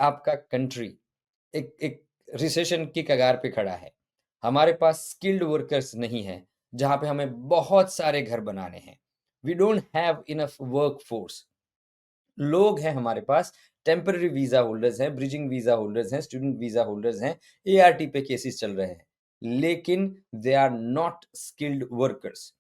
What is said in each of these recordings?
आपका कंट्री एक एक रिसेशन की कगार पे खड़ा है, हमारे पास स्किल्ड वर्कर्स नहीं है, जहाँ पे हमें बहुत सारे घर बनाने हैं। We don't have enough workforce. लोग हैं हमारे पास, टेम्पररी वीज़ा होल्डर्स हैं, ब्रिजिंग वीज़ा होल्डर्स हैं, स्टूडेंट वीज़ा होल्डर्स हैं, एआरटी पे केसेस चल रहे हैं, लेकिन they are not skilled workers.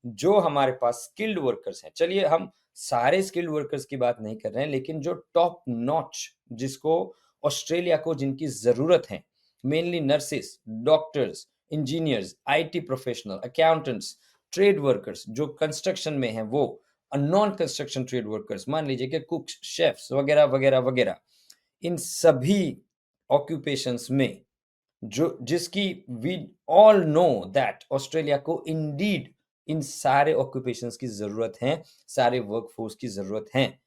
जो हमारे पास स्किल्ड वर्कर्स हैं, चलिए हम सारे स्किल्ड वर्कर्स की बात नहीं कर रहे हैं, लेकिन जो टॉप नॉच जिसको ऑस्ट्रेलिया को जिनकी ज़रूरत है, mainly nurses, doctors, engineers, IT professional, accountants, trade workers जो कंस्ट्रक्शन में हैं वो, नॉन कंस्ट्रक्शन ट्रेड वर्कर्स, मान लीजिए कि कुक्स, शेफ्स वगैरह वगैरह वगैरह, इन सभी ऑक्यूपेशंस में जो जिसकी we all know that Australia को इंडीड इन सारे ऑक्यूपेशंस की जरूरत है, सारे वर्कफोर्स की जरूरत है,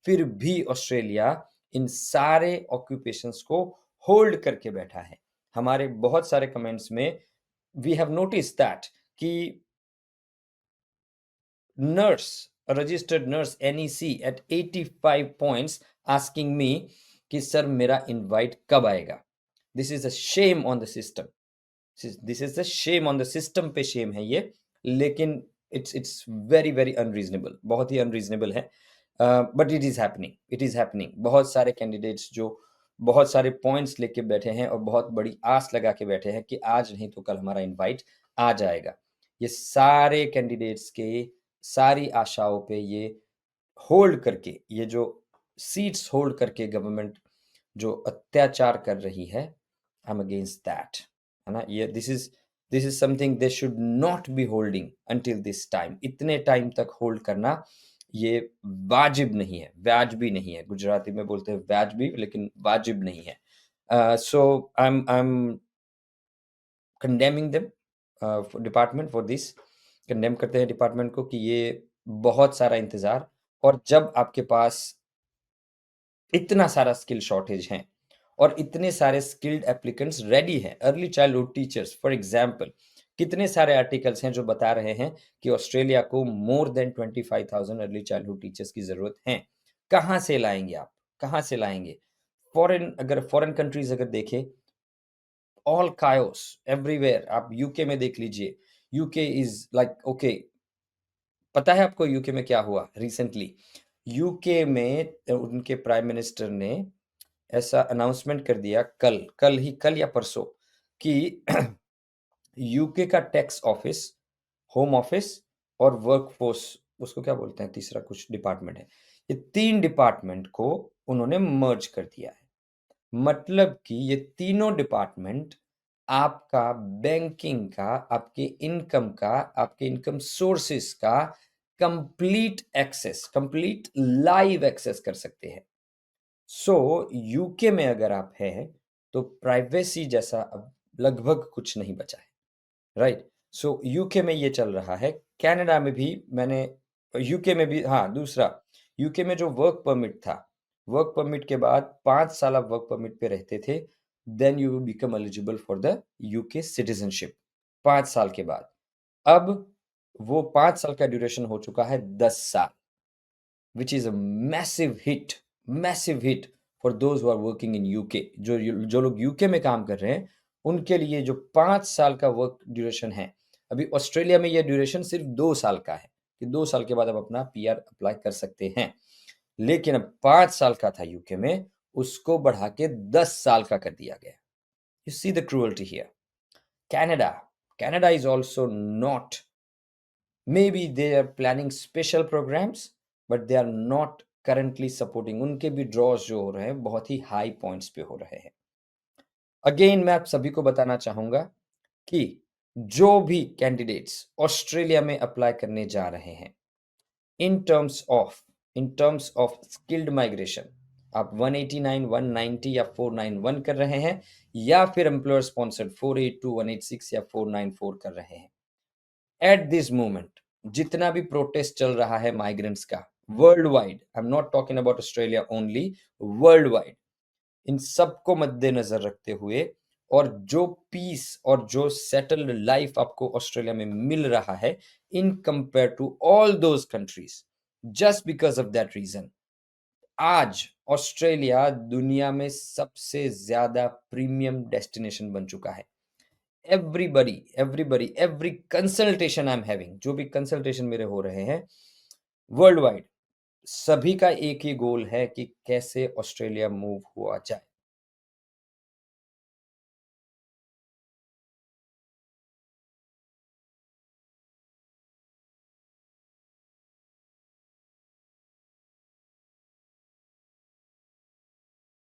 फिर भी ऑस्ट्रेलिया इन सारे ऑक्यूपेशंस को होल्ड करके बैठा है। हमारे बहुत सारे कमेंट्स में वी हैव नोटिस दैट कि nurse, a registered nurse NEC at 85 points asking me कि सर मेरा इनवाइट कब आएगा। This is a shame on the system, this is the shame on the system पे शेम है ये, लेकिन इट्स वेरी वेरी अनरीजनेबल, बहुत ही अनरीजनेबल है। But it is happening, it is happening. बहुत सारे कैंडिडेट्स जो बहुत सारे पॉइंट्स लेके बैठे हैं और बहुत बड़ी आस लगा के बैठे हैं कि आज नहीं तो कल हमारा इनवाइट आ जाएगा, ये सारे कैंडिडेट्स के सारी आशाओं पे ये होल्ड करके, ये जो सीट्स होल्ड करके गवर्नमेंट जो अत्याचार कर रही है, आई एम अगेंस्ट दैट, है ना। ये this is something they should not be holding until this time. इतने टाइम तक होल्ड करना ये वाजिब नहीं है, वाजबी नहीं है। गुजराती में बोलते हैं वाजबी, लेकिन वाजिब नहीं है। So I am condemning them, department for this. Condemn करते हैं डिपार्टमेंट को कि ये बहुत सारा इंतजार, और जब आपके पास इतना सारा स्किल शॉर्टेज है और इतने सारे स्किल्ड एप्लीकेंट्स रेडी हैं, early childhood teachers for example, कितने सारे आर्टिकल्स हैं जो बता रहे हैं कि ऑस्ट्रेलिया को more than 25,000 early childhood teachers की जरूरत है। कहाँ से लाएंगे आप, कहाँ से लाएंगे? फॉरेन कंट्रीज अगर देखें, ऑल कायोस एवरीवेयर। आप यूके में देख लीजिए, यूके इज लाइक ओके। पता है आपको यूके में क्या हुआ रिसेंटली? यूके में उनके प्राइम मिनिस्टर ने ऐसा अनाउंसमेंट कर दिया कल या परसों कि यूके का टैक्स ऑफिस, होम ऑफिस और वर्कफोर्स, उसको क्या बोलते हैं, तीसरा कुछ डिपार्टमेंट है, ये 3 डिपार्टमेंट को उन्होंने मर्ज कर दिया है। मतलब कि ये तीनों डिपार्टमेंट आपका बैंकिंग का, आपके इनकम का, आपके इनकम सोर्सेस का complete access, complete live access कर सकते हैं। सो यूके में अगर आप हैं तो प्राइवेसी जैसा अब लगभग कुछ नहीं बचा है, राइट। सो यूके में ये चल रहा है। कनाडा में भी मैंने, यूके में भी, हाँ दूसरा, यूके में जो वर्क परमिट था, वर्क परमिट के बाद 5 साल आप वर्क परमिट पे रहते थे, then you will become eligible for the UK citizenship 5 साल के बाद। अब वो 5 साल का ड्यूरेशन हो चुका है 10 साल, which is a massive hit for those who are working in UK। जो लोग यूके में काम कर रहे हैं, उनके लिए जो 5 साल का वर्क ड्यूरेशन है, अभी ऑस्ट्रेलिया में ये ड्यूरेशन सिर्फ 2 साल का है कि 2 साल के बाद आप अपना पीआर अप्लाई कर सकते हैं, लेकिन अब 5 साल का था यूके में, उसको बढ़ा के 10 साल का कर दिया गया। You see the cruelty here. Canada is also not, maybe they are planning special programs but they are not currently supporting। उनके भी ड्रॉज जो हो रहे हैं बहुत ही हाई पॉइंट्स पे हो रहे हैं। अगेन मैं आप सभी को बताना चाहूंगा कि जो भी कैंडिडेट्स ऑस्ट्रेलिया में अप्लाई करने जा रहे हैं, in terms of skilled migration, आप 189, 190 या 491 कर रहे हैं, या फिर एम्प्लॉयर स्पॉन्सर्ड 482, 186 या 494 कर रहे हैं, एट दिस मोमेंट जितना भी प्रोटेस्ट चल रहा है माइग्रेंट्स का world wide, I am not talking about Australia only, world wide, इन सबको मद्देनजर रखते हुए, और जो पीस और जो सेटल्ड लाइफ आपको ऑस्ट्रेलिया में मिल रहा है in compare to all those countries, just because of that reason आज ऑस्ट्रेलिया दुनिया में सबसे ज़्यादा प्रीमियम डेस्टिनेशन बन चुका है। Everybody, every consultation I am having, जो भी कंसल्टेशन मेरे हो रहे हैं वर्ल्ड वाइड, सभी का एक ही गोल है कि कैसे ऑस्ट्रेलिया मूव हुआ जाए।